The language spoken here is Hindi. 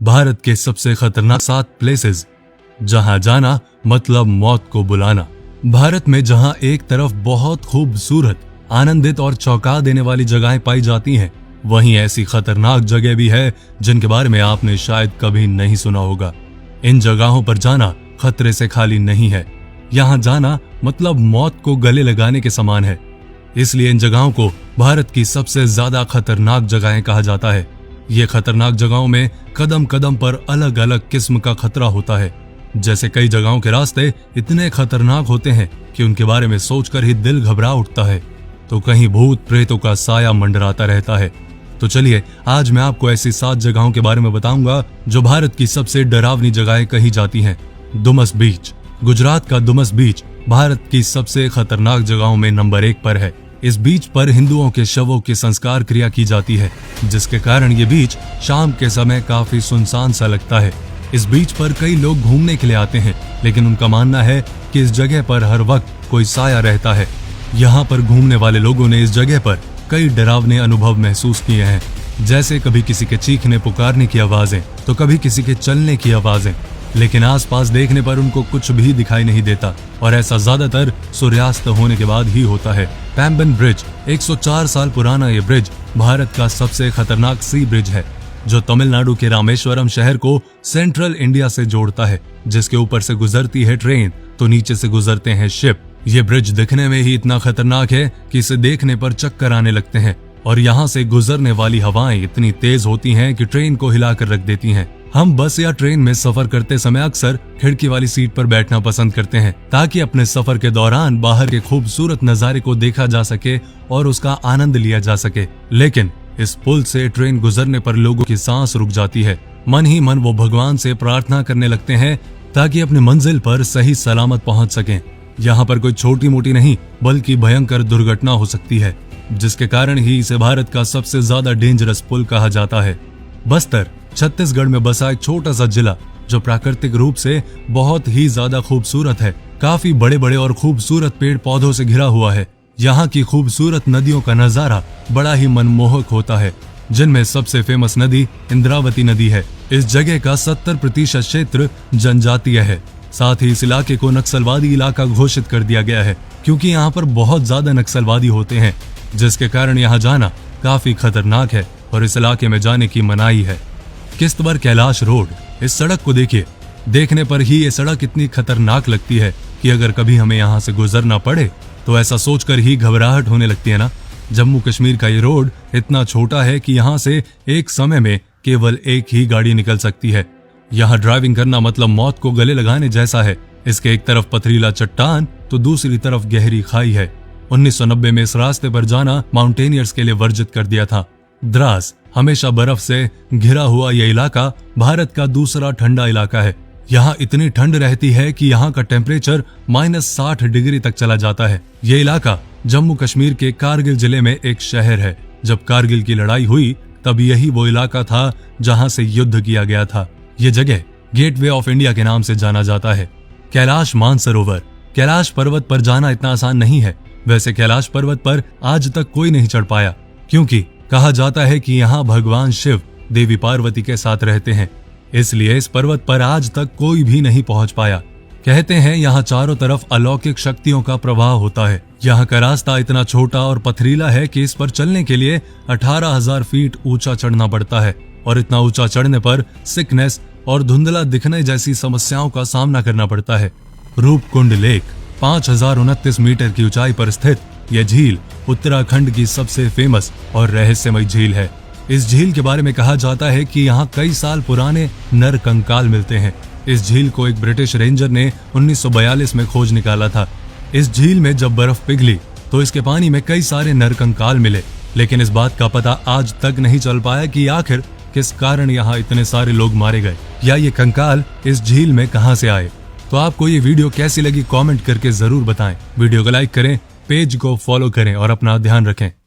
भारत के सबसे खतरनाक 7 प्लेसेस जहां जाना मतलब मौत को बुलाना। भारत में जहां एक तरफ बहुत खूबसूरत, आनंदित और चौंका देने वाली जगहें पाई जाती हैं, वहीं ऐसी खतरनाक जगह भी है जिनके बारे में आपने शायद कभी नहीं सुना होगा। इन जगहों पर जाना खतरे से खाली नहीं है। यहाँ जाना मतलब मौत को गले लगाने के समान है। इसलिए इन जगहों को भारत की सबसे ज्यादा खतरनाक जगहें कहा जाता है। ये खतरनाक जगहों में कदम कदम पर अलग अलग किस्म का खतरा होता है। जैसे कई जगहों के रास्ते इतने खतरनाक होते हैं कि उनके बारे में सोचकर ही दिल घबरा उठता है, तो कहीं भूत प्रेतों का साया मंडराता रहता है। तो चलिए आज मैं आपको ऐसी 7 जगहों के बारे में बताऊंगा जो भारत की सबसे डरावनी जगहें कही जाती हैं। दुमस बीच। गुजरात का दुमस बीच भारत की सबसे खतरनाक जगहों में नंबर 1 पर है। इस बीच पर हिंदुओं के शवों की संस्कार क्रिया की जाती है, जिसके कारण ये बीच शाम के समय काफी सुनसान सा लगता है। इस बीच पर कई लोग घूमने के लिए आते हैं, लेकिन उनका मानना है कि इस जगह पर हर वक्त कोई साया रहता है। यहाँ पर घूमने वाले लोगों ने इस जगह पर कई डरावने अनुभव महसूस किए हैं, जैसे कभी किसी के चीखने पुकारने की आवाजें, तो कभी किसी के चलने की आवाजें, लेकिन आसपास देखने पर उनको कुछ भी दिखाई नहीं देता और ऐसा ज्यादातर सूर्यास्त होने के बाद ही होता है। पैम्बन ब्रिज। 104 साल पुराना ये ब्रिज भारत का सबसे खतरनाक सी ब्रिज है, जो तमिलनाडु के रामेश्वरम शहर को सेंट्रल इंडिया से जोड़ता है। जिसके ऊपर से गुजरती है ट्रेन, तो नीचे से गुजरते हैं शिप। ये ब्रिज दिखने में ही इतना खतरनाक है कि इसे देखने पर चक्कर आने लगते हैं और यहाँ से गुजरने वाली हवाएं इतनी तेज होती हैं कि ट्रेन को हिलाकर रख देती हैं। हम बस या ट्रेन में सफर करते समय अक्सर खिड़की वाली सीट पर बैठना पसंद करते हैं, ताकि अपने सफर के दौरान बाहर के खूबसूरत नजारे को देखा जा सके और उसका आनंद लिया जा सके। लेकिन इस पुल से ट्रेन गुजरने पर लोगों की सांस रुक जाती है। मन ही मन वो भगवान से प्रार्थना करने लगते हैं ताकि अपनी मंजिल पर सही सलामत पहुंच सकें। यहाँ पर कोई छोटी मोटी नहीं बल्कि भयंकर दुर्घटना हो सकती है, जिसके कारण ही इसे भारत का सबसे ज्यादा डेंजरस पुल कहा जाता है। बस्तर छत्तीसगढ़ में बसा एक छोटा सा जिला जो प्राकृतिक रूप से बहुत ही ज्यादा खूबसूरत है। काफी बड़े बड़े और खूबसूरत पेड़ पौधों से घिरा हुआ है। यहाँ की खूबसूरत नदियों का नजारा बड़ा ही मनमोहक होता है, जिनमें सबसे फेमस नदी इंद्रावती नदी है। इस जगह का 70% क्षेत्र जनजातीय है। साथ ही इस इलाके को नक्सलवादी इलाका घोषित कर दिया गया है, क्योंकि यहाँ पर बहुत ज्यादा नक्सलवादी होते हैं, जिसके कारण यहाँ जाना काफी खतरनाक है और इस इलाके में जाने की मनाही है। किश्तवाड़ कैलाश रोड। इस सड़क को देखिए, देखने पर ही ये सड़क इतनी खतरनाक लगती है कि अगर कभी हमें यहाँ से गुजरना पड़े तो ऐसा सोचकर ही घबराहट होने लगती है ना। जम्मू कश्मीर का ये रोड इतना छोटा है कि यहाँ से एक समय में केवल एक ही गाड़ी निकल सकती है। यहाँ ड्राइविंग करना मतलब मौत को गले लगाने जैसा है। इसके एक तरफ पथरीला चट्टान तो दूसरी तरफ गहरी खाई है। 1990 में इस रास्ते पर जाना माउंटेनियर्स के लिए वर्जित कर दिया था। द्रास। हमेशा बर्फ से घिरा हुआ यह इलाका भारत का दूसरा ठंडा इलाका है। यहाँ इतनी ठंड रहती है कि यहाँ का टेम्परेचर -60 डिग्री तक चला जाता है। ये इलाका जम्मू कश्मीर के कारगिल जिले में एक शहर है। जब कारगिल की लड़ाई हुई तब यही वो इलाका था जहाँ से युद्ध किया गया था। ये जगह गेटवे ऑफ इंडिया के नाम से जाना जाता है। कैलाश मानसरोवर। कैलाश पर्वत पर जाना इतना आसान नहीं है। वैसे कैलाश पर्वत पर आज तक कोई नहीं चढ़ पाया, क्योंकि कहा जाता है कि यहाँ भगवान शिव देवी पार्वती के साथ रहते हैं। इसलिए इस पर्वत पर आज तक कोई भी नहीं पहुंच पाया। कहते हैं यहाँ चारों तरफ अलौकिक शक्तियों का प्रवाह होता है। यहाँ का रास्ता इतना छोटा और पथरीला है कि इस पर चलने के लिए 18,000 फीट ऊंचा चढ़ना पड़ता है और इतना ऊंचा चढ़ने पर सिकनेस और धुंधला दिखने जैसी समस्याओं का सामना करना पड़ता है। रूपकुंड लेक। 5,029 मीटर की ऊंचाई पर स्थित यह झील उत्तराखंड की सबसे फेमस और रहस्यमय झील है। इस झील के बारे में कहा जाता है कि यहाँ कई साल पुराने नर कंकाल मिलते हैं। इस झील को एक ब्रिटिश रेंजर ने 1942 में खोज निकाला था। इस झील में जब बर्फ पिघली तो इसके पानी में कई सारे नर कंकाल मिले, लेकिन इस बात का पता आज तक नहीं चल पाया कि आखिर किस कारण यहाँ इतने सारे लोग मारे गए या ये कंकाल इस झील में कहां से आए। तो आपको ये वीडियो कैसी लगी कमेंट करके जरूर बताएं। वीडियो को लाइक करें, पेज को फॉलो करें और अपना ध्यान रखें।